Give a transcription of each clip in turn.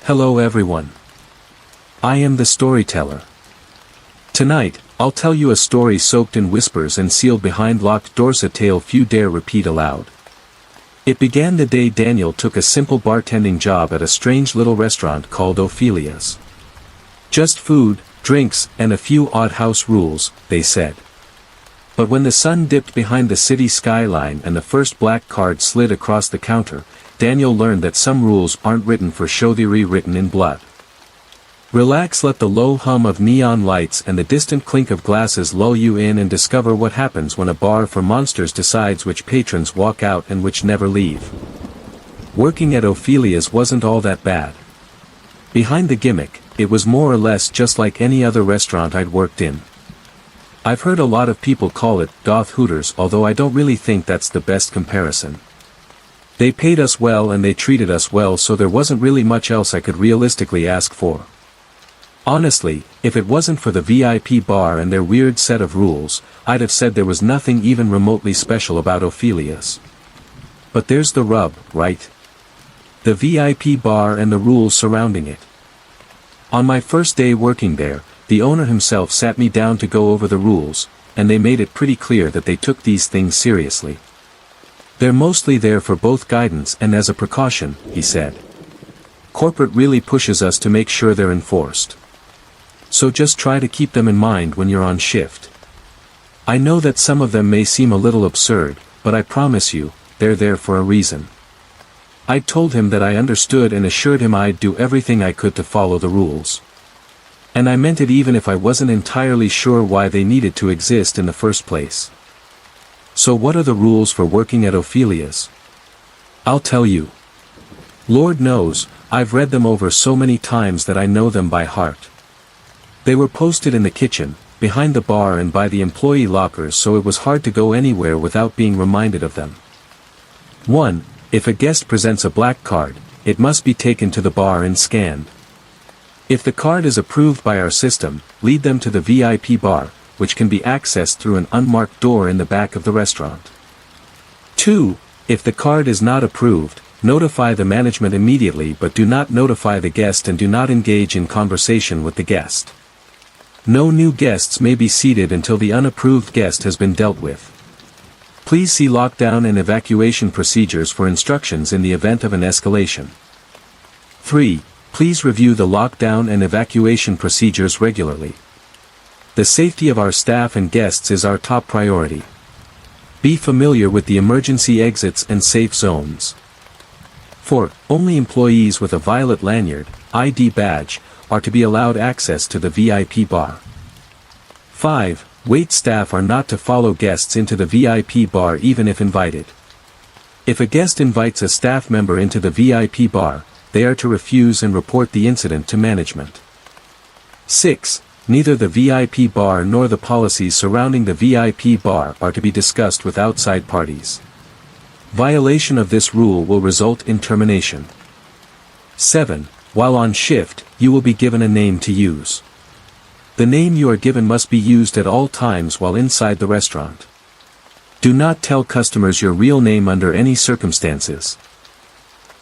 Hello everyone. I am the storyteller. Tonight, I'll tell you a story soaked in whispers and sealed behind locked doors, a tale few dare repeat aloud. It began the day Daniel took a simple bartending job at a strange little restaurant called Ophelia's. Just food, drinks, and a few odd house rules, they said. But when the sun dipped behind the city skyline and the first black card slid across the counter, Daniel learned that some rules aren't written for show, they're written in blood. Relax, let the low hum of neon lights and the distant clink of glasses lull you in, and discover what happens when a bar for monsters decides which patrons walk out and which never leave. Working at Ophelia's wasn't all that bad. Behind the gimmick, it was more or less just like any other restaurant I'd worked in. I've heard a lot of people call it Doth Hooters, although I don't really think that's the best comparison. They paid us well and they treated us well, so there wasn't really much else I could realistically ask for. Honestly, if it wasn't for the VIP bar and their weird set of rules, I'd have said there was nothing even remotely special about Ophelia's. But there's the rub, right? The VIP bar and the rules surrounding it. On my first day working there, the owner himself sat me down to go over the rules, and they made it pretty clear that they took these things seriously. They're mostly there for both guidance and as a precaution, he said. Corporate really pushes us to make sure they're enforced. So just try to keep them in mind when you're on shift. I know that some of them may seem a little absurd, but I promise you, they're there for a reason. I told him that I understood and assured him I'd do everything I could to follow the rules. And I meant it even if I wasn't entirely sure why they needed to exist in the first place. So what are the rules for working at Ophelia's? I'll tell you. Lord knows, I've read them over so many times that I know them by heart. They were posted in the kitchen, behind the bar and by the employee lockers, so it was hard to go anywhere without being reminded of them. 1. If a guest presents a black card, it must be taken to the bar and scanned. If the card is approved by our system, lead them to the VIP bar, which can be accessed through an unmarked door in the back of the restaurant. 2. If the card is not approved, notify the management immediately, but do not notify the guest and do not engage in conversation with the guest. No new guests may be seated until the unapproved guest has been dealt with. Please see lockdown and evacuation procedures for instructions in the event of an escalation. 3. Please review the lockdown and evacuation procedures regularly. The safety of our staff and guests is our top priority. Be familiar with the emergency exits and safe zones. 4. Only employees with a violet lanyard, ID badge, are to be allowed access to the VIP bar. 5. Wait staff are not to follow guests into the VIP bar even if invited. If a guest invites a staff member into the VIP bar, they are to refuse and report the incident to management. 6. Neither the VIP bar nor the policies surrounding the VIP bar are to be discussed with outside parties. Violation of this rule will result in termination. 7. While on shift, you will be given a name to use. The name you are given must be used at all times while inside the restaurant. Do not tell customers your real name under any circumstances.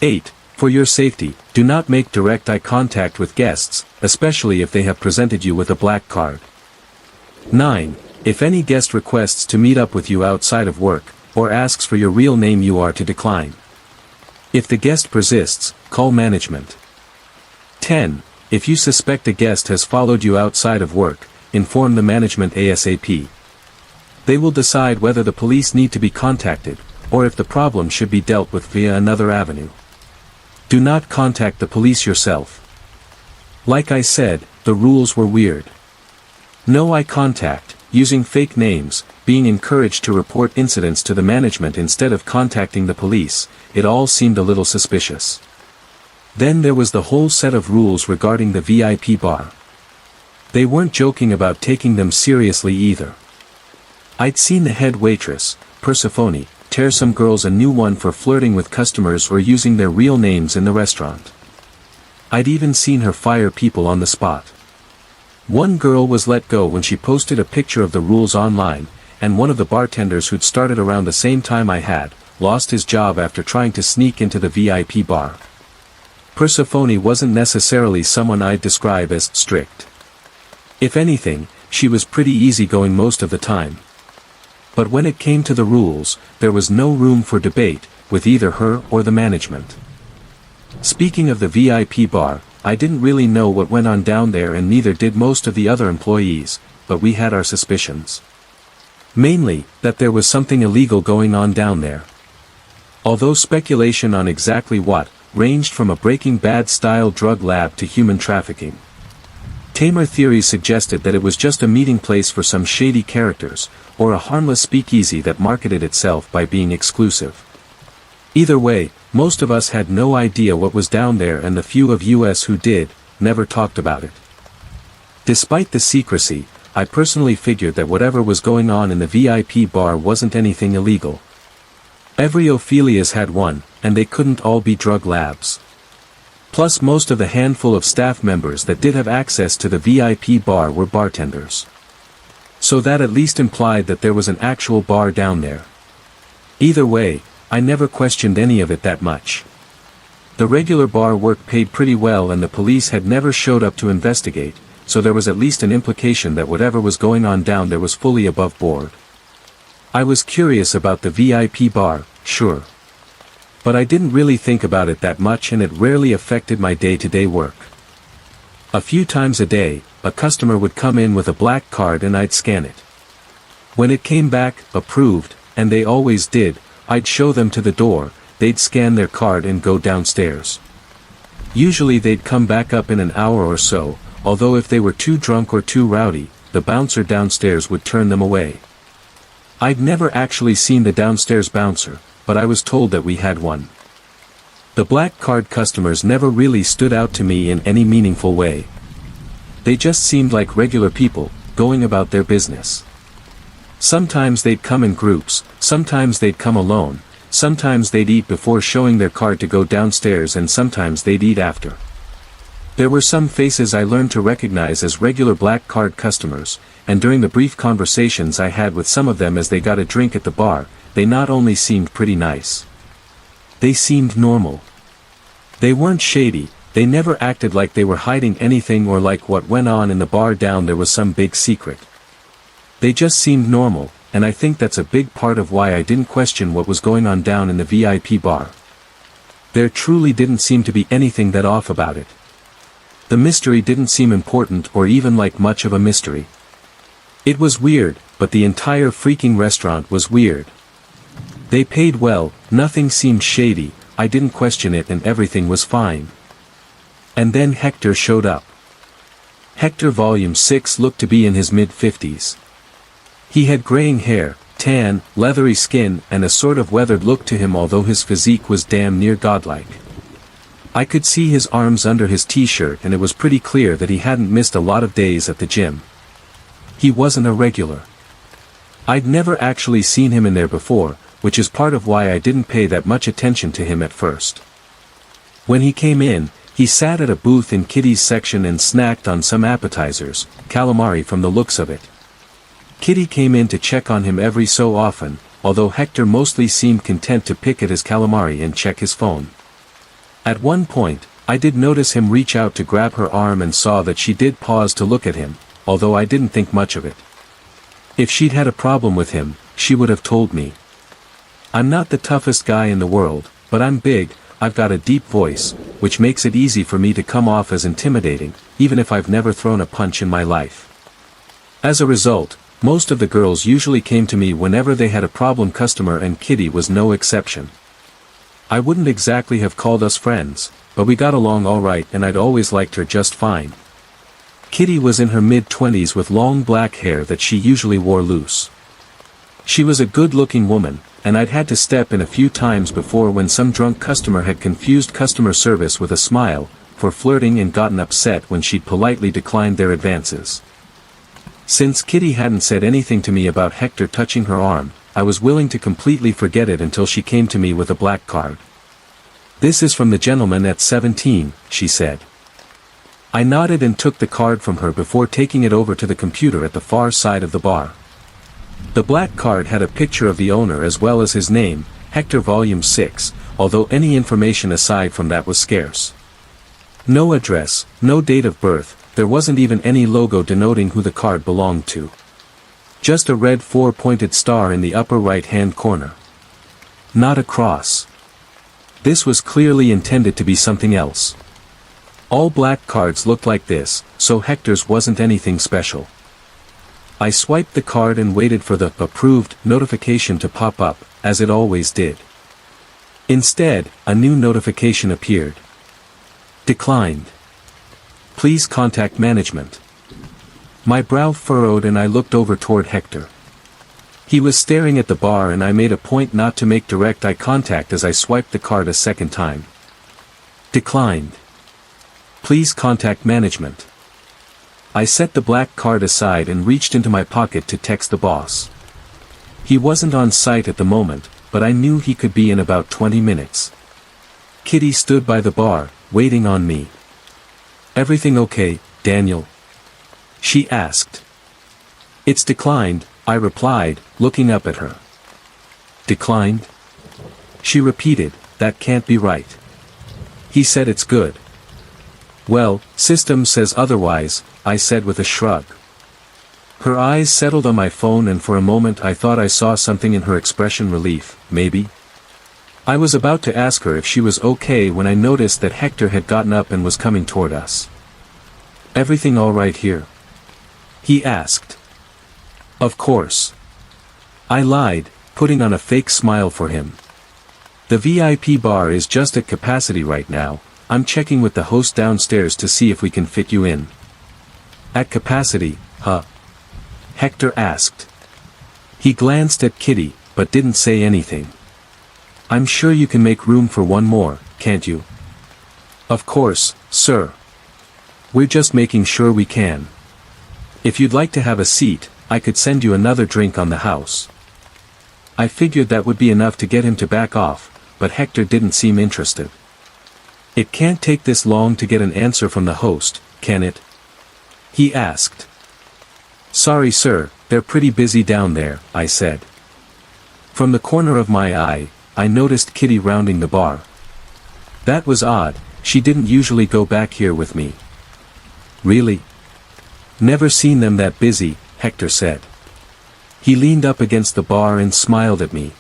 8. For your safety, do not make direct eye contact with guests, especially if they have presented you with a black card. 9. If any guest requests to meet up with you outside of work, or asks for your real name, you are to decline. If the guest persists, call management. 10. If you suspect a guest has followed you outside of work, inform the management ASAP. They will decide whether the police need to be contacted, or if the problem should be dealt with via another avenue. Do not contact the police yourself. Like I said, the rules were weird. No eye contact, using fake names, being encouraged to report incidents to the management instead of contacting the police, it all seemed a little suspicious. Then there was the whole set of rules regarding the VIP bar. They weren't joking about taking them seriously either. I'd seen the head waitress, Persephone, tear some girls a new one for flirting with customers or using their real names in the restaurant. I'd even seen her fire people on the spot. One girl was let go when she posted a picture of the rules online, and one of the bartenders who'd started around the same time I had, lost his job after trying to sneak into the VIP bar. Persephone wasn't necessarily someone I'd describe as strict. If anything, she was pretty easygoing most of the time. But when it came to the rules, there was no room for debate, with either her or the management. Speaking of the VIP bar, I didn't really know what went on down there, and neither did most of the other employees, but we had our suspicions. Mainly, that there was something illegal going on down there. Although speculation on exactly what, ranged from a Breaking Bad-style drug lab to human trafficking. Tamer theories suggested that it was just a meeting place for some shady characters, or a harmless speakeasy that marketed itself by being exclusive. Either way, most of us had no idea what was down there, and the few of us who did, never talked about it. Despite the secrecy, I personally figured that whatever was going on in the VIP bar wasn't anything illegal. Every Ophelia's had one, and they couldn't all be drug labs. Plus most of the handful of staff members that did have access to the VIP bar were bartenders. So that at least implied that there was an actual bar down there. Either way, I never questioned any of it that much. The regular bar work paid pretty well, and the police had never showed up to investigate, so there was at least an implication that whatever was going on down there was fully above board. I was curious about the VIP bar, sure. But I didn't really think about it that much, and it rarely affected my day-to-day work. A few times a day, a customer would come in with a black card and I'd scan it. When it came back, approved, and they always did, I'd show them to the door, they'd scan their card and go downstairs. Usually they'd come back up in an hour or so, although if they were too drunk or too rowdy, the bouncer downstairs would turn them away. I'd never actually seen the downstairs bouncer, but I was told that we had one. The black card customers never really stood out to me in any meaningful way. They just seemed like regular people, going about their business. Sometimes they'd come in groups, sometimes they'd come alone, sometimes they'd eat before showing their card to go downstairs, and sometimes they'd eat after. There were some faces I learned to recognize as regular black card customers, and during the brief conversations I had with some of them as they got a drink at the bar, they not only seemed pretty nice. They seemed normal. They weren't shady, they never acted like they were hiding anything or like what went on in the bar down there was some big secret. They just seemed normal, and I think that's a big part of why I didn't question what was going on down in the VIP bar. There truly didn't seem to be anything that off about it. The mystery didn't seem important or even like much of a mystery. It was weird, but the entire freaking restaurant was weird. They paid well, nothing seemed shady, I didn't question it, and everything was fine. And then Hector showed up. Hector Volume 6 looked to be in his mid-50s. He had graying hair, tan, leathery skin, and a sort of weathered look to him, although his physique was damn near godlike. I could see his arms under his t-shirt, and it was pretty clear that he hadn't missed a lot of days at the gym. He wasn't a regular. I'd never actually seen him in there before, which is part of why I didn't pay that much attention to him at first. When he came in, he sat at a booth in Kitty's section and snacked on some appetizers, calamari from the looks of it. Kitty came in to check on him every so often, although Hector mostly seemed content to pick at his calamari and check his phone. At one point, I did notice him reach out to grab her arm and saw that she did pause to look at him, although I didn't think much of it. If she'd had a problem with him, she would have told me. I'm not the toughest guy in the world, but I'm big, I've got a deep voice, which makes it easy for me to come off as intimidating, even if I've never thrown a punch in my life. As a result, most of the girls usually came to me whenever they had a problem customer, and Kitty was no exception. I wouldn't exactly have called us friends, but we got along alright, and I'd always liked her just fine. Kitty was in her mid-20s with long black hair that she usually wore loose. She was a good-looking woman, and I'd had to step in a few times before when some drunk customer had confused customer service with a smile for flirting and gotten upset when she'd politely declined their advances. Since Kitty hadn't said anything to me about Hector touching her arm, I was willing to completely forget it until she came to me with a black card. "This is from the gentleman at 17, she said. I nodded and took the card from her before taking it over to the computer at the far side of the bar. The black card had a picture of the owner as well as his name, Hector Volume 6, although any information aside from that was scarce. No address, no date of birth, there wasn't even any logo denoting who the card belonged to. Just a red four-pointed star in the upper right-hand corner. Not a cross. This was clearly intended to be something else. All black cards looked like this, so Hector's wasn't anything special. I swiped the card and waited for the approved notification to pop up, as it always did. Instead, a new notification appeared. Declined. Please contact management. My brow furrowed and I looked over toward Hector. He was staring at the bar and I made a point not to make direct eye contact as I swiped the card a second time. Declined. Please contact management. I set the black card aside and reached into my pocket to text the boss. He wasn't on site at the moment, but I knew he could be in about 20 minutes. Kitty stood by the bar, waiting on me. Everything okay, Daniel? She asked. It's declined, I replied, looking up at her. Declined? She repeated, that can't be right. He said it's good. Well, system says otherwise, I said with a shrug. Her eyes settled on my phone and for a moment I thought I saw something in her expression relief, maybe. I was about to ask her if she was okay when I noticed that Hector had gotten up and was coming toward us. Everything all right here? He asked. Of course. I lied, putting on a fake smile for him. The VIP bar is just at capacity right now, I'm checking with the host downstairs to see if we can fit you in. At capacity, huh? Hector asked. He glanced at Kitty, but didn't say anything. I'm sure you can make room for one more, can't you? Of course, sir. We're just making sure we can. If you'd like to have a seat, I could send you another drink on the house. I figured that would be enough to get him to back off, but Hector didn't seem interested. It can't take this long to get an answer from the host, can it? He asked. Sorry sir, they're pretty busy down there, I said. From the corner of my eye, I noticed Kitty rounding the bar. That was odd, she didn't usually go back here with me. Really? Never seen them that busy, Hector said. He leaned up against the bar and smiled at me.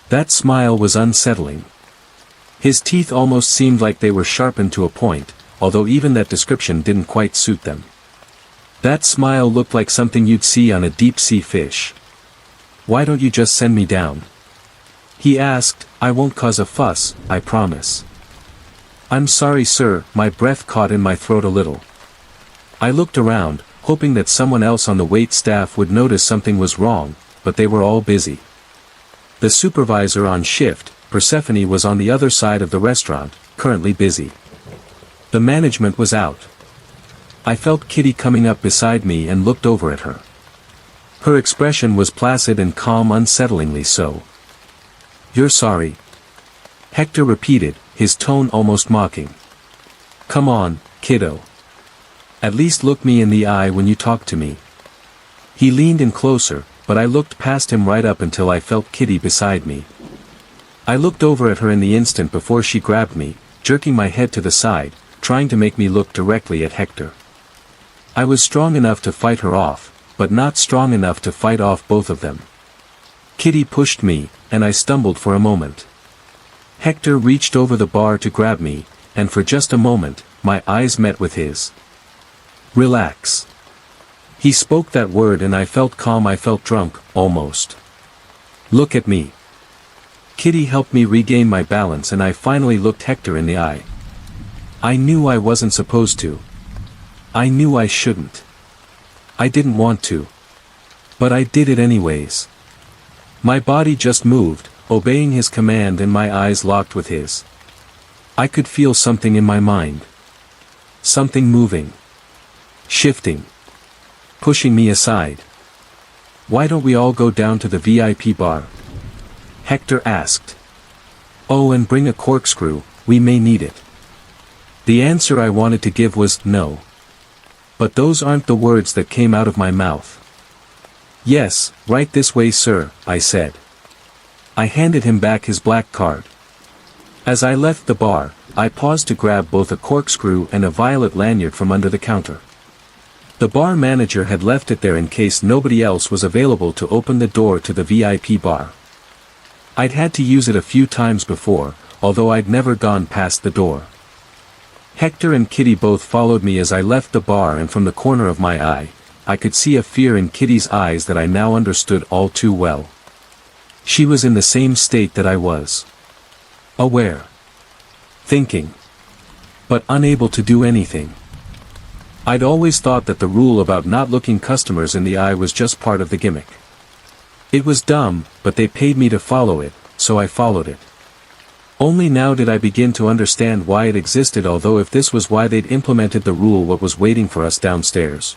That smile was unsettling. His teeth almost seemed like they were sharpened to a point, although even that description didn't quite suit them. That smile looked like something you'd see on a deep-sea fish. Why don't you just send me down? He asked. I won't cause a fuss, I promise. I'm sorry sir, my breath caught in my throat a little. I looked around, hoping that someone else on the wait staff would notice something was wrong, but they were all busy. The supervisor on shift, Persephone, was on the other side of the restaurant, currently busy. The management was out. I felt Kitty coming up beside me and looked over at her. Her expression was placid and calm, unsettlingly so. You're sorry? Hector repeated, his tone almost mocking. Come on, kiddo. At least look me in the eye when you talk to me. He leaned in closer, but I looked past him right up until I felt Kitty beside me. I looked over at her in the instant before she grabbed me, jerking my head to the side, trying to make me look directly at Hector. I was strong enough to fight her off, but not strong enough to fight off both of them. Kitty pushed me, and I stumbled for a moment. Hector reached over the bar to grab me, and for just a moment, my eyes met with his. Relax. He spoke that word and I felt calm, I felt drunk, almost. Look at me. Kitty helped me regain my balance and I finally looked Hector in the eye. I knew I wasn't supposed to. I knew I shouldn't. I didn't want to. But I did it anyways. My body just moved, obeying his command, and my eyes locked with his. I could feel something in my mind. Something moving. Shifting. Pushing me aside. Why don't we all go down to the VIP bar? Hector asked. Oh, and bring a corkscrew, we may need it. The answer I wanted to give was no. But those aren't the words that came out of my mouth. Yes, right this way sir, I said. I handed him back his black card. As I left the bar, I paused to grab both a corkscrew and a violet lanyard from under the counter. The bar manager had left it there in case nobody else was available to open the door to the VIP bar. I'd had to use it a few times before, although I'd never gone past the door. Hector and Kitty both followed me as I left the bar, and from the corner of my eye, I could see a fear in Kitty's eyes that I now understood all too well. She was in the same state that I was. Aware. Thinking. But unable to do anything. I'd always thought that the rule about not looking customers in the eye was just part of the gimmick. It was dumb, but they paid me to follow it, so I followed it. Only now did I begin to understand why it existed, although if this was why they'd implemented the rule, what was waiting for us downstairs.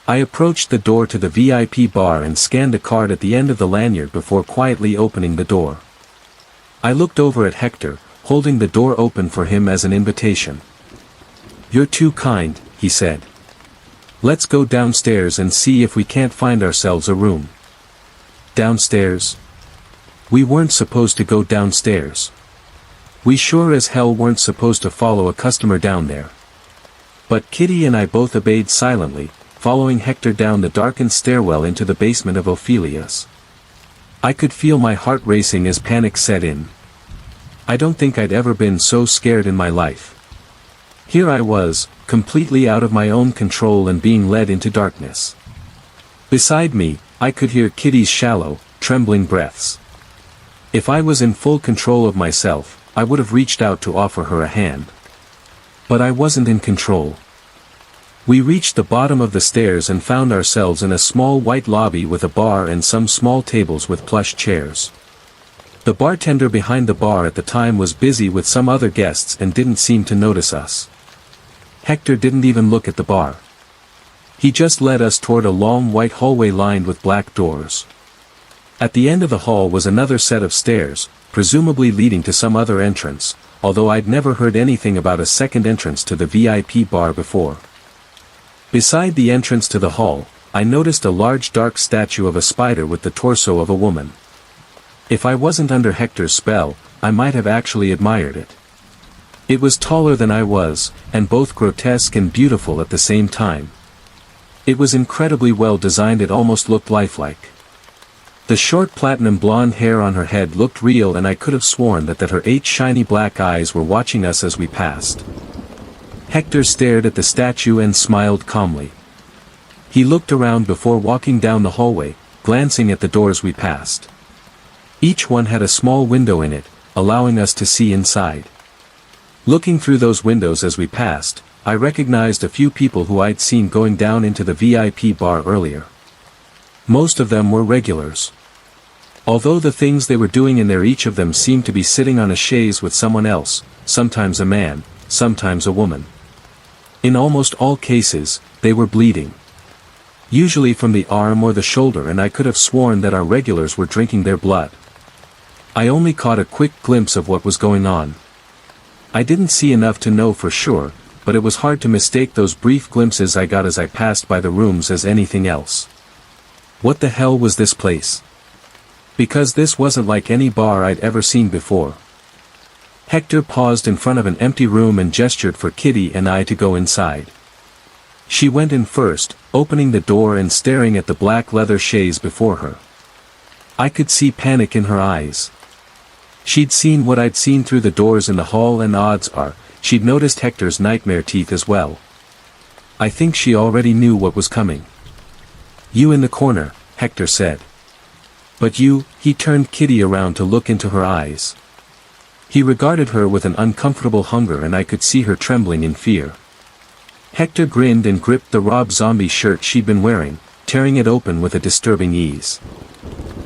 I approached the door to the VIP bar and scanned a card at the end of the lanyard before quietly opening the door. I looked over at Hector, holding the door open for him as an invitation. "You're too kind," he said. "Let's go downstairs and see if we can't find ourselves a room." Downstairs? We weren't supposed to go downstairs. We sure as hell weren't supposed to follow a customer down there. But Kitty and I both obeyed silently, following Hector down the darkened stairwell into the basement of Ophelia's. I could feel my heart racing as panic set in. I don't think I'd ever been so scared in my life. Here I was, completely out of my own control and being led into darkness. Beside me, I could hear Kitty's shallow, trembling breaths. If I was in full control of myself, I would have reached out to offer her a hand. But I wasn't in control. We reached the bottom of the stairs and found ourselves in a small white lobby with a bar and some small tables with plush chairs. The bartender behind the bar at the time was busy with some other guests and didn't seem to notice us. Hector didn't even look at the bar. He just led us toward a long white hallway lined with black doors. At the end of the hall was another set of stairs, presumably leading to some other entrance, although I'd never heard anything about a second entrance to the VIP bar before. Beside the entrance to the hall, I noticed a large dark statue of a spider with the torso of a woman. If I wasn't under Hector's spell, I might have actually admired it. It was taller than I was, and both grotesque and beautiful at the same time. It was incredibly well designed, it almost looked lifelike. The short platinum blonde hair on her head looked real, and I could have sworn that her 8 shiny black eyes were watching us as we passed. Hector stared at the statue and smiled calmly. He looked around before walking down the hallway, glancing at the doors we passed. Each one had a small window in it, allowing us to see inside. Looking through those windows as we passed, I recognized a few people who I'd seen going down into the VIP bar earlier. Most of them were regulars. Although the things they were doing in there, each of them seemed to be sitting on a chaise with someone else, sometimes a man, sometimes a woman. In almost all cases, they were bleeding. Usually from the arm or the shoulder, and I could have sworn that our regulars were drinking their blood. I only caught a quick glimpse of what was going on. I didn't see enough to know for sure, but it was hard to mistake those brief glimpses I got as I passed by the rooms as anything else. What the hell was this place? Because this wasn't like any bar I'd ever seen before. Hector paused in front of an empty room and gestured for Kitty and I to go inside. She went in first, opening the door and staring at the black leather chaise before her. I could see panic in her eyes. She'd seen what I'd seen through the doors in the hall, and odds are, she'd noticed Hector's nightmare teeth as well. I think she already knew what was coming. "You in the corner," Hector said. "But you," he turned Kitty around to look into her eyes. He regarded her with an uncomfortable hunger, and I could see her trembling in fear. Hector grinned and gripped the Rob Zombie shirt she'd been wearing, tearing it open with a disturbing ease.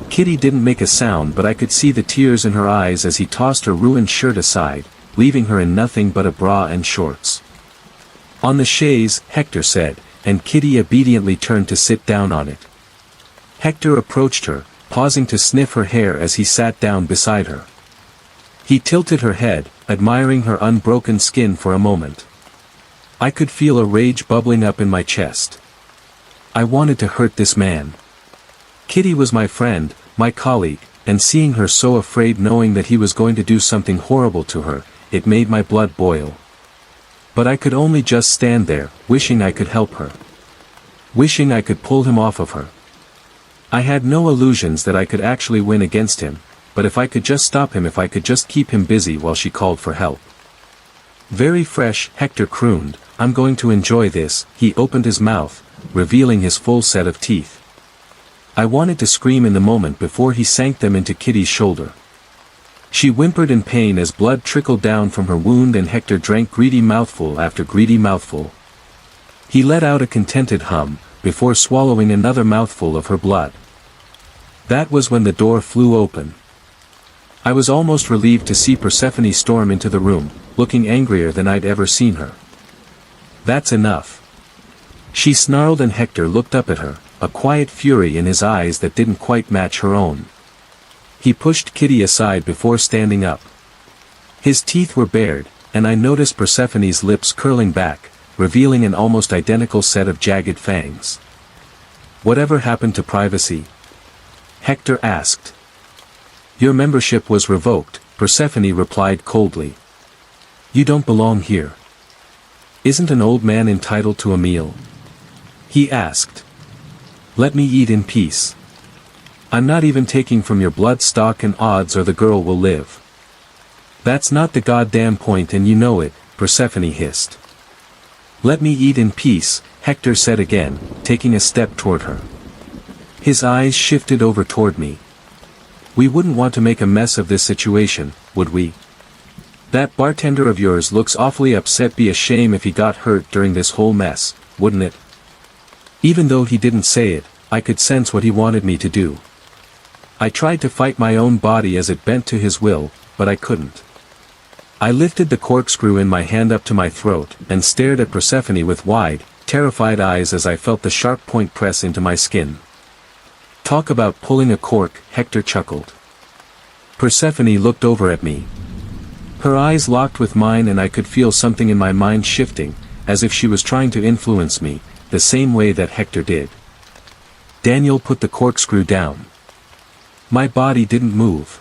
Kitty didn't make a sound, but I could see the tears in her eyes as he tossed her ruined shirt aside, leaving her in nothing but a bra and shorts. "On the chaise," Hector said, and Kitty obediently turned to sit down on it. Hector approached her, pausing to sniff her hair as he sat down beside her. He tilted her head, admiring her unbroken skin for a moment. I could feel a rage bubbling up in my chest. I wanted to hurt this man. Kitty was my friend, my colleague, and seeing her so afraid, knowing that he was going to do something horrible to her, it made my blood boil. But I could only just stand there, wishing I could help her. Wishing I could pull him off of her. I had no illusions that I could actually win against him, but if I could just stop him, if I could just keep him busy while she called for help. Very fresh, Hector crooned, I'm going to enjoy this. He opened his mouth, revealing his full set of teeth. I wanted to scream in the moment before he sank them into Kitty's shoulder. She whimpered in pain as blood trickled down from her wound and Hector drank greedy mouthful after greedy mouthful. He let out a contented hum, before swallowing another mouthful of her blood. That was when the door flew open. I was almost relieved to see Persephone storm into the room, looking angrier than I'd ever seen her. That's enough. She snarled and Hector looked up at her, a quiet fury in his eyes that didn't quite match her own. He pushed Kitty aside before standing up. His teeth were bared, and I noticed Persephone's lips curling back, revealing an almost identical set of jagged fangs. Whatever happened to privacy? Hector asked. Your membership was revoked, Persephone replied coldly. You don't belong here. Isn't an old man entitled to a meal? He asked. Let me eat in peace. I'm not even taking from your blood stock and odds or the girl will live. That's not the goddamn point and you know it, Persephone hissed. Let me eat in peace, Hector said again, taking a step toward her. His eyes shifted over toward me. We wouldn't want to make a mess of this situation, would we? That bartender of yours looks awfully upset. Be a shame if he got hurt during this whole mess, wouldn't it? Even though he didn't say it, I could sense what he wanted me to do. I tried to fight my own body as it bent to his will, but I couldn't. I lifted the corkscrew in my hand up to my throat, and stared at Persephone with wide, terrified eyes as I felt the sharp point press into my skin. Talk about pulling a cork, Hector chuckled. Persephone looked over at me. Her eyes locked with mine and I could feel something in my mind shifting, as if she was trying to influence me, the same way that Hector did. Daniel put the corkscrew down. My body didn't move.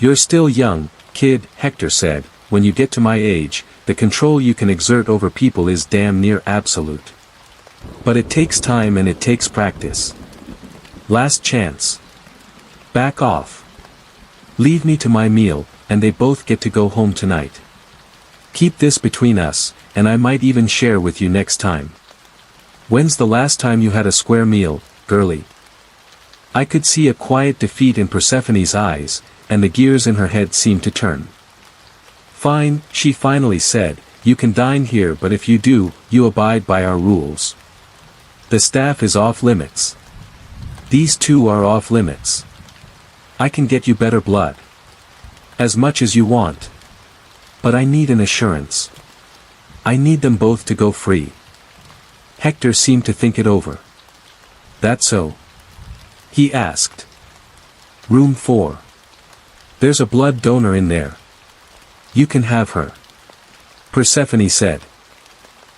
You're still young, kid, Hector said, when you get to my age, the control you can exert over people is damn near absolute. But it takes time and it takes practice. Last chance. Back off. Leave me to my meal, and they both get to go home tonight. Keep this between us, and I might even share with you next time. When's the last time you had a square meal, girlie? I could see a quiet defeat in Persephone's eyes, and the gears in her head seemed to turn. Fine, she finally said, you can dine here, but if you do, you abide by our rules. The staff is off limits. These two are off limits. I can get you better blood. As much as you want. But I need an assurance. I need them both to go free. Hector seemed to think it over. That so? He asked. Room 4. There's a blood donor in there. You can have her. Persephone said.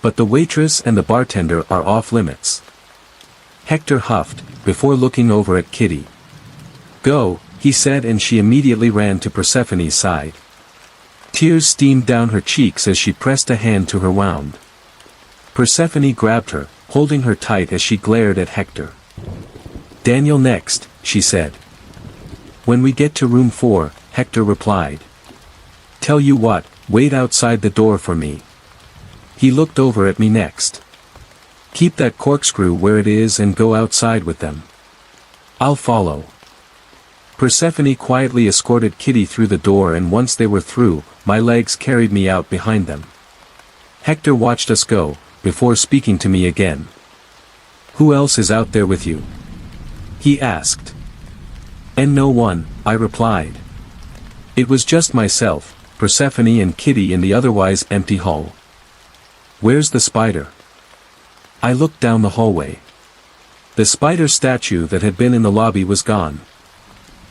But the waitress and the bartender are off limits. Hector huffed, before looking over at Kitty. Go, he said, and she immediately ran to Persephone's side. Tears steamed down her cheeks as she pressed a hand to her wound. Persephone grabbed her, holding her tight as she glared at Hector. Daniel next, she said. When we get to room 4, Hector replied. Tell you what, wait outside the door for me. He looked over at me next. Keep that corkscrew where it is and go outside with them. I'll follow. Persephone quietly escorted Kitty through the door, and once they were through, my legs carried me out behind them. Hector watched us go, before speaking to me again. Who else is out there with you? He asked. And no one, I replied. It was just myself, Persephone and Kitty in the otherwise empty hall. Where's the spider? I looked down the hallway. The spider statue that had been in the lobby was gone.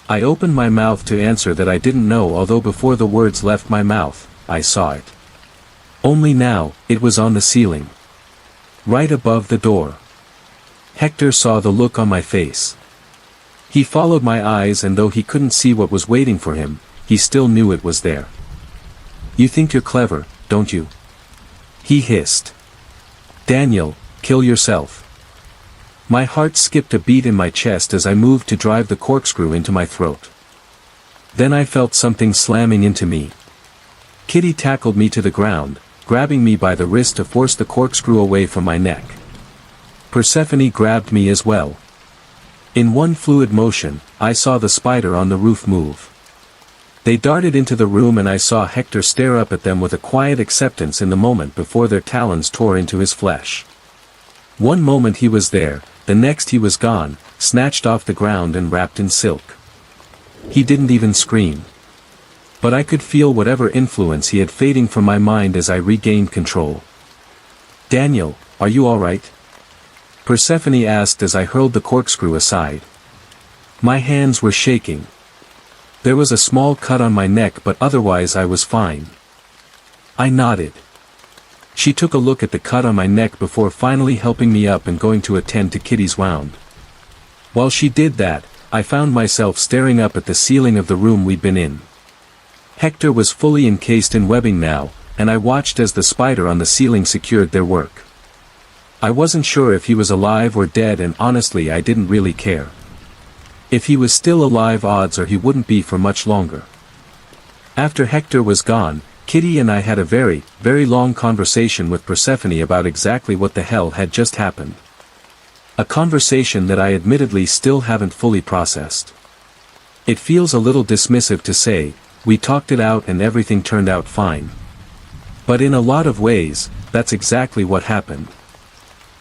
I opened my mouth to answer that I didn't know, although before the words left my mouth, I saw it. Only now, it was on the ceiling. Right above the door. Hector saw the look on my face. He followed my eyes, and though he couldn't see what was waiting for him, he still knew it was there. You think you're clever, don't you? He hissed. Daniel, kill yourself. My heart skipped a beat in my chest as I moved to drive the corkscrew into my throat. Then I felt something slamming into me. Kitty tackled me to the ground, grabbing me by the wrist to force the corkscrew away from my neck. Persephone grabbed me as well. In one fluid motion, I saw the spider on the roof move. They darted into the room and I saw Hector stare up at them with a quiet acceptance in the moment before their talons tore into his flesh. One moment he was there, the next he was gone, snatched off the ground and wrapped in silk. He didn't even scream. But I could feel whatever influence he had fading from my mind as I regained control. Daniel, are you alright? Persephone asked as I hurled the corkscrew aside. My hands were shaking. There was a small cut on my neck but otherwise I was fine. I nodded. She took a look at the cut on my neck before finally helping me up and going to attend to Kitty's wound. While she did that, I found myself staring up at the ceiling of the room we'd been in. Hector was fully encased in webbing now, and I watched as the spider on the ceiling secured their work. I wasn't sure if he was alive or dead and honestly I didn't really care. If he was still alive odds are he wouldn't be for much longer. After Hector was gone, Kitty and I had a very, very long conversation with Persephone about exactly what the hell had just happened. A conversation that I admittedly still haven't fully processed. It feels a little dismissive to say, we talked it out and everything turned out fine. But in a lot of ways, that's exactly what happened.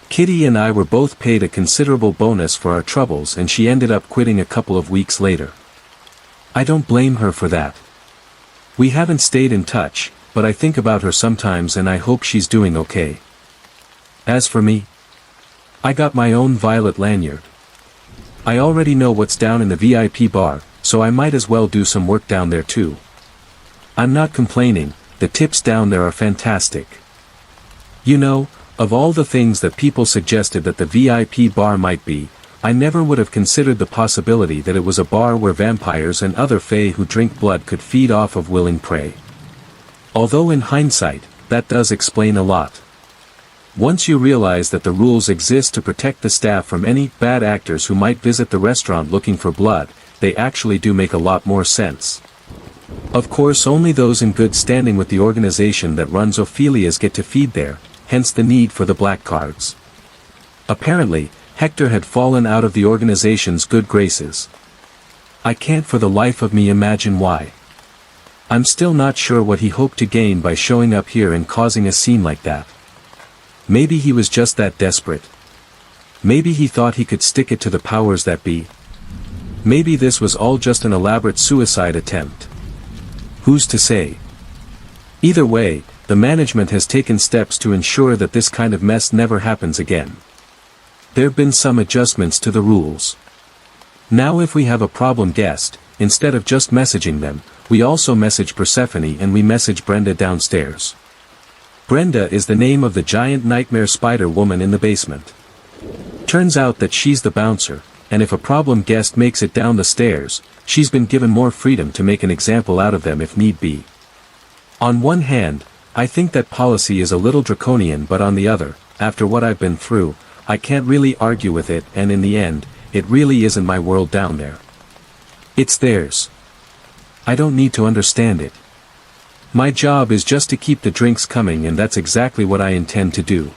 Kitty and I were both paid a considerable bonus for our troubles and she ended up quitting a couple of weeks later. I don't blame her for that. We haven't stayed in touch, but I think about her sometimes and I hope she's doing okay. As for me, I got my own violet lanyard. I already know what's down in the VIP bar, so I might as well do some work down there too. I'm not complaining, the tips down there are fantastic. You know, of all the things that people suggested that the VIP bar might be, I never would have considered the possibility that it was a bar where vampires and other fae who drink blood could feed off of willing prey. Although in hindsight, that does explain a lot. Once you realize that the rules exist to protect the staff from any bad actors who might visit the restaurant looking for blood, they actually do make a lot more sense. Of course only those in good standing with the organization that runs Ophelia's get to feed there, hence the need for the black cards. Apparently, Hector had fallen out of the organization's good graces. I can't for the life of me imagine why. I'm still not sure what he hoped to gain by showing up here and causing a scene like that. Maybe he was just that desperate. Maybe he thought he could stick it to the powers that be. Maybe this was all just an elaborate suicide attempt. Who's to say? Either way, the management has taken steps to ensure that this kind of mess never happens again. There've been some adjustments to the rules. Now if we have a problem guest, instead of just messaging them, we also message Persephone and we message Brenda downstairs. Brenda is the name of the giant nightmare spider woman in the basement. Turns out that she's the bouncer, and if a problem guest makes it down the stairs, she's been given more freedom to make an example out of them if need be. On one hand, I think that policy is a little draconian, but on the other, after what I've been through, I can't really argue with it, and in the end, it really isn't my world down there. It's theirs. I don't need to understand it. My job is just to keep the drinks coming, and that's exactly what I intend to do.